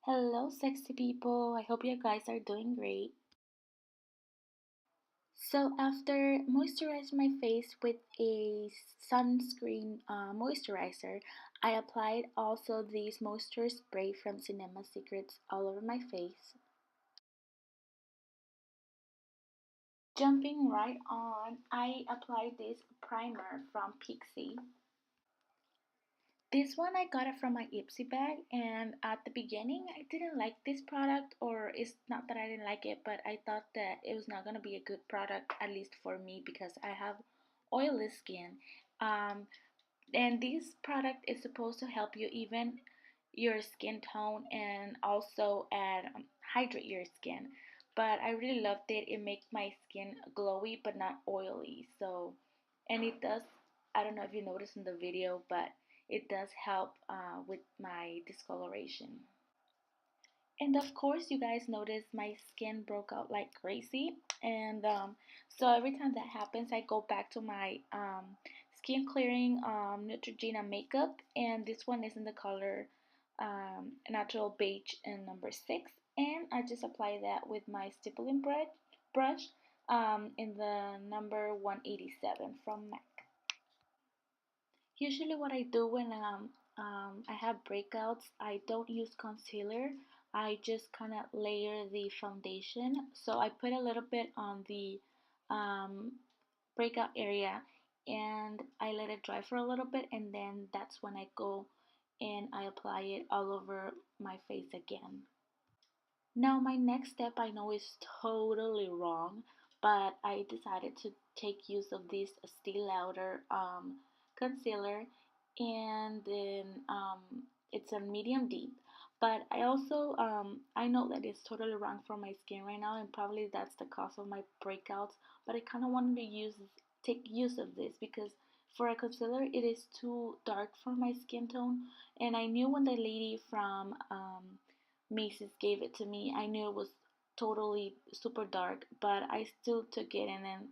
Hello, sexy people. I hope you guys are doing great. So, after moisturizing my face with a sunscreen moisturizer, I applied also this moisture spray from Cinema Secrets all over my face. Jumping right on, I applied this primer from Pixie. This one I got it from my Ipsy bag, and at the beginning I didn't like this product, or it's not that I didn't like it, but I thought that it was not gonna be a good product, at least for me, because I have oily skin. Um, and this product is supposed to help you even your skin tone and also add hydrate your skin. But I really loved it. It makes my skin glowy but not oily. So, and it does. I don't know if you noticed in the video, but it does help with my discoloration. And of course, you guys noticed my skin broke out like crazy. And so every time that happens, I go back to my skin clearing Neutrogena makeup. And this one is in the color Natural Beige and number 6. And I just apply that with my stippling brush in the number 187 from MAC. Usually what I do when I have breakouts, I don't use concealer. I just kind of layer the foundation. So I put a little bit on the um, breakout area and I let it dry for a little bit, and then that's when I go and I apply it all over my face again. Now, my next step I know is totally wrong, but I decided to take use of this Stay Lauder concealer, and then it's a medium deep. But I also I know that it's totally wrong for my skin right now, and probably that's the cause of my breakouts. But I kind of wanted to take use of this because for a concealer it is too dark for my skin tone, and I knew when the lady from Macy's gave it to me, I knew it was totally super dark, but I still took it, and then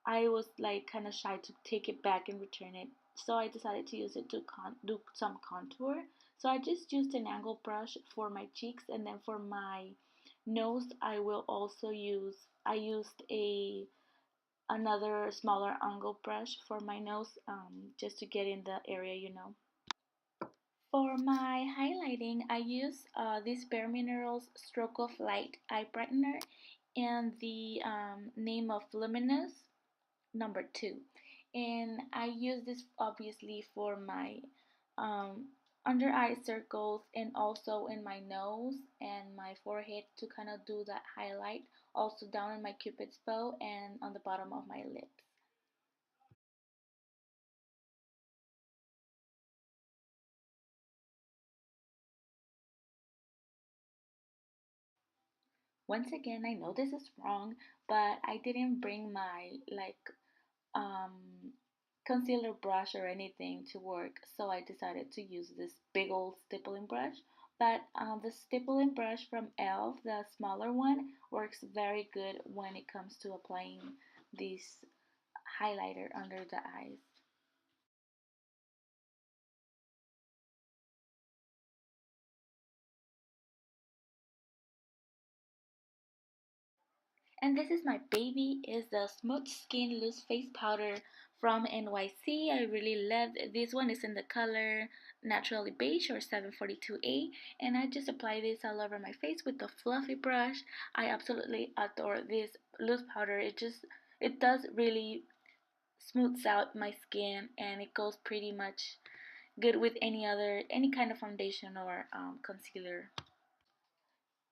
I was like kind of shy to take it back and return it. So I decided to use it to do some contour. So I just used an angle brush for my cheeks, and then for my nose I used a another smaller angle brush for my nose, just to get in the area. For my highlighting, I use this Bare Minerals Stroke of Light Eye Brightener and the name of Luminous number 2. And I use this obviously for my under eye circles and also in my nose and my forehead to kind of do that highlight. Also down in my cupid's bow and on the bottom of my lips. Once again, I know this is wrong, but I didn't bring my um, concealer brush or anything to work, so I decided to use this big old stippling brush. But the stippling brush from e.l.f., the smaller one, works very good when it comes to applying this highlighter under the eyes. And this is my baby, is the Smooth Skin Loose Face Powder from NYC. I really love this one. Is in the color Naturally Beige or 742A, and I just apply this all over my face with the fluffy brush. I absolutely adore this loose powder. It does really smooths out my skin, and it goes pretty much good with any kind of foundation or concealer.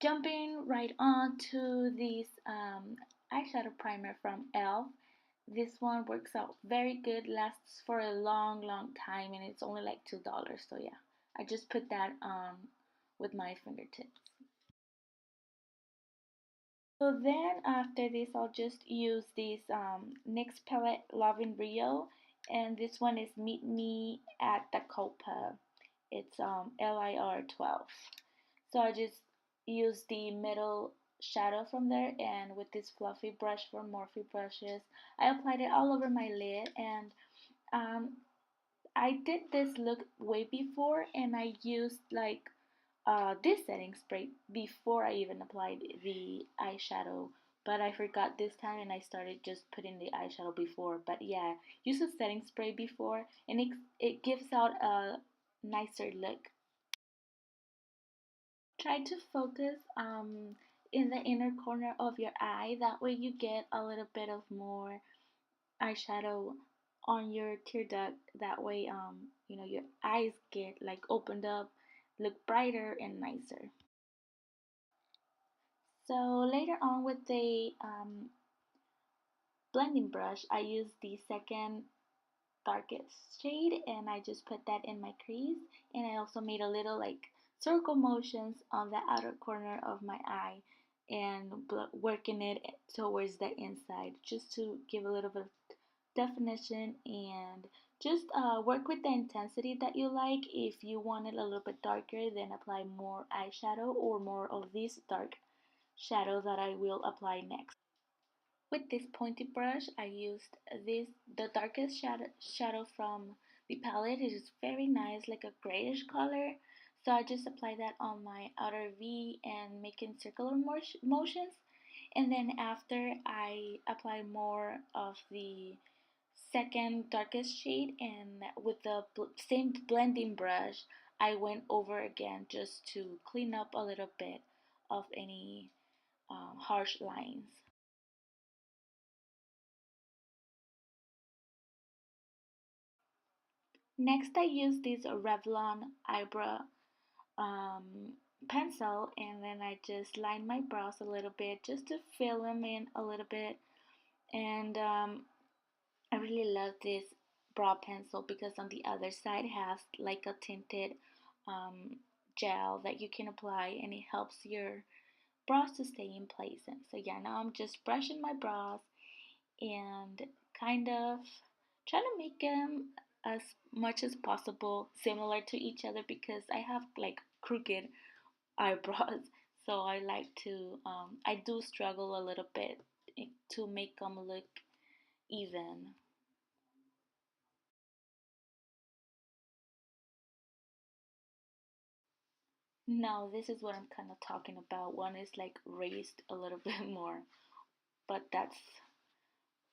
Jumping right on to this eyeshadow primer from e.l.f. This one works out very good, lasts for a long time, and it's only like $2. So yeah, I just put that on with my fingertips. So then after this, I'll just use this NYX palette Love in Rio, and this one is Meet Me at the Copa. It's LIR 12. So I just use the middle shadow from there, and with this fluffy brush from Morphe brushes, I applied it all over my lid. And um, I did this look way before, and I used like this setting spray before I even applied the eyeshadow. But I forgot this time and I started just putting the eyeshadow before. But yeah, use a setting spray before and it gives out a nicer look. Try to focus in the inner corner of your eye. That way you get a little bit of more eyeshadow on your tear duct. That way your eyes get like opened up, look brighter and nicer. So later on with the blending brush, I use the second darkest shade and I just put that in my crease, and I also made a little like circle motions on the outer corner of my eye and working it towards the inside just to give a little bit of definition, and just work with the intensity that you like. If you want it a little bit darker, then apply more eyeshadow or more of this dark shadow that I will apply next. With this pointy brush, I used the darkest shadow from the palette. It is very nice, like a grayish color. So I just apply that on my outer V and making circular motions. And then after I apply more of the second darkest shade, and with the same blending brush, I went over again just to clean up a little bit of any harsh lines. Next, I use this Revlon eyebrow um, pencil, and then I just line my brows a little bit just to fill them in a little bit. And I really love this brow pencil because on the other side has like a tinted um, gel that you can apply, and it helps your brows to stay in place. And so yeah, now I'm just brushing my brows and kind of trying to make them as much as possible similar to each other because I have like crooked eyebrows. So I like to, I do struggle a little bit to make them look even. No, this is what I'm kind of talking about. One is like raised a little bit more, but that's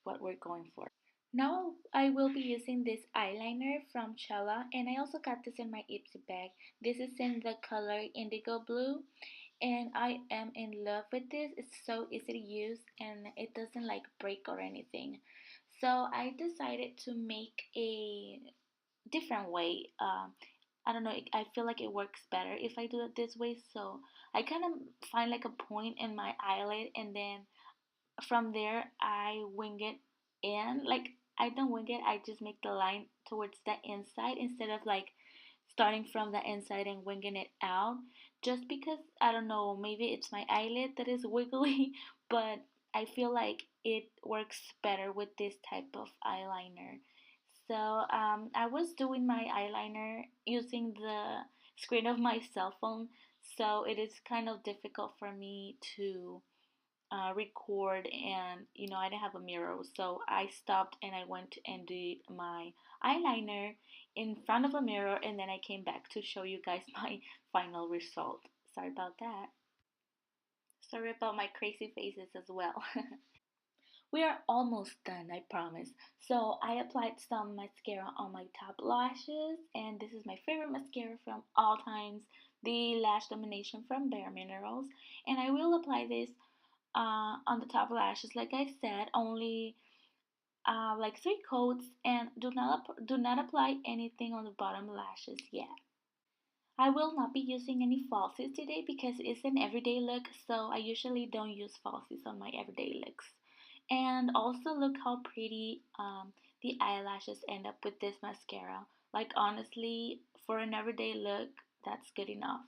what we're going for. Now I will be using this eyeliner from Chella, and I also got this in my Ipsy bag. This is in the color indigo blue, and I am in love with this. It's so easy to use and it doesn't like break or anything. So I decided to make a different way. I don't know, I feel like it works better if I do it this way. So I kind of find like a point in my eyelid, and then from there I wing it in. Like, I don't wing it, I just make the line towards the inside instead of like starting from the inside and winging it out. Just because, I don't know, maybe it's my eyelid that is wiggly, but I feel like it works better with this type of eyeliner. So I was doing my eyeliner using the screen of my cell phone, so it is kind of difficult for me to record, and I didn't have a mirror, so I stopped and I went and did my eyeliner in front of a mirror, and then I came back to show you guys my final result. Sorry about that. Sorry about my crazy faces as well. We are almost done, I promise. So I applied some mascara on my top lashes, and this is my favorite mascara from all times, the Lash Domination from Bare Minerals. And I will apply this on the top lashes, like I said, only like 3 coats, and do not apply anything on the bottom lashes yet. I will not be using any falsies today because it's an everyday look, so I usually don't use falsies on my everyday looks. And also, look how pretty the eyelashes end up with this mascara. Like, honestly, for an everyday look, that's good enough.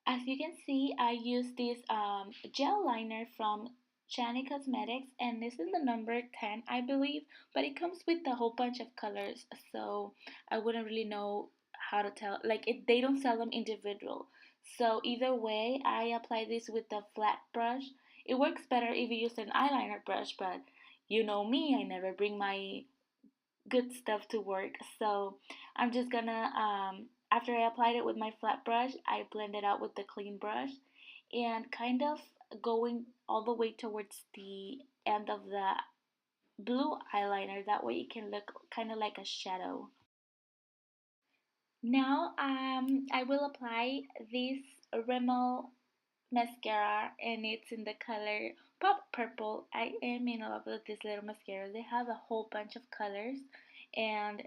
As you can see, I use this gel liner from Shani Cosmetics, and this is the number 10, I believe, but it comes with a whole bunch of colors, so I wouldn't really know how to tell. Like, they don't sell them individual. So either way, I apply this with the flat brush. It works better if you use an eyeliner brush, but you know me, I never bring my good stuff to work. So I'm just gonna after I applied it with my flat brush, I blend it out with the clean brush and kind of going all the way towards the end of the blue eyeliner. That way it can look kind of like a shadow. Now I will apply this Rimmel mascara, and it's in the color Pop Purple. I am in love with this little mascara. They have a whole bunch of colors, and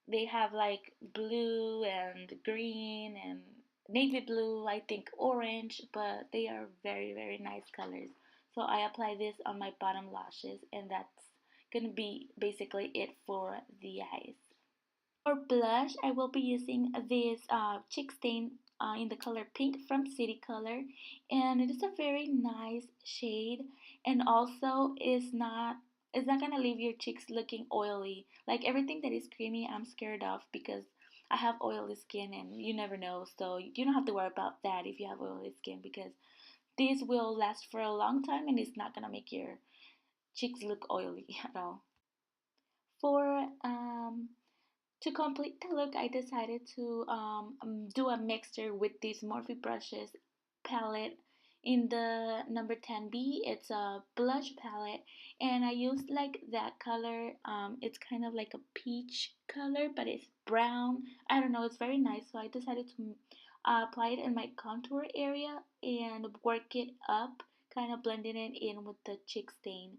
they have like blue and green and navy blue, I think orange, but they are very, very nice colors. So I apply this on my bottom lashes, and that's gonna be basically it for the eyes. For blush, I will be using this Cheek Stain in the color Pink from City Color, and it is a very nice shade, and also it's not gonna leave your cheeks looking oily. Like everything that is creamy, I'm scared of because I have oily skin, and you never know. So you don't have to worry about that if you have oily skin, because this will last for a long time and it's not gonna make your cheeks look oily at all. For To complete the look, I decided to do a mixture with these Morphe brushes palette in the number 10B. It's a blush palette, and I used like that color. It's kind of like a peach color, but it's brown. I don't know, it's very nice. So I decided to apply it in my contour area and work it up, kind of blending it in with the Cheek Stain.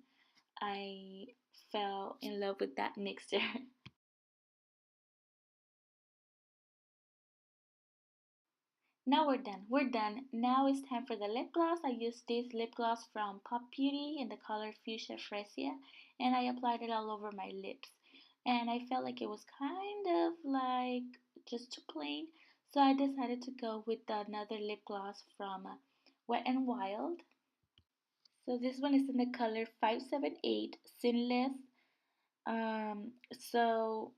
I fell in love with that mixture. Now we're done. We're done. Now it's time for the lip gloss. I used this lip gloss from Pop Beauty in the color Fuchsia Fresia, and I applied it all over my lips. And I felt like it was kind of like just too plain, so I decided to go with another lip gloss from Wet n Wild. So this one is in the color 578 Sinless. So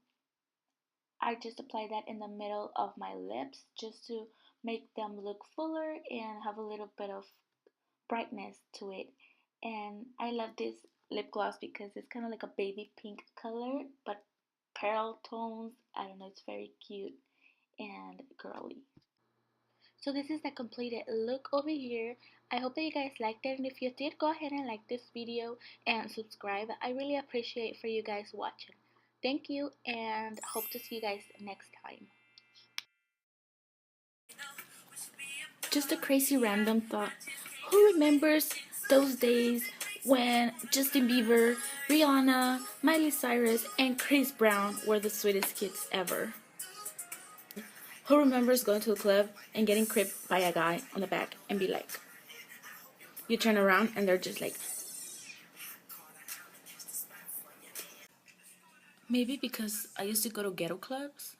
I just apply that in the middle of my lips just to make them look fuller and have a little bit of brightness to it. And I love this lip gloss because it's kind of like a baby pink color, but pearl tones. I don't know, it's very cute and girly. So this is the completed look over here. I hope that you guys liked it, and if you did, go ahead and like this video and subscribe. I really appreciate for you guys watching. Thank you, and hope to see you guys next time. Just a crazy random thought. Who remembers those days when Justin Bieber, Rihanna, Miley Cyrus, and Chris Brown were the sweetest kids ever? Who remembers going to a club and getting creeped by a guy on the back and be like, you turn around and they're just like, maybe because I used to go to ghetto clubs.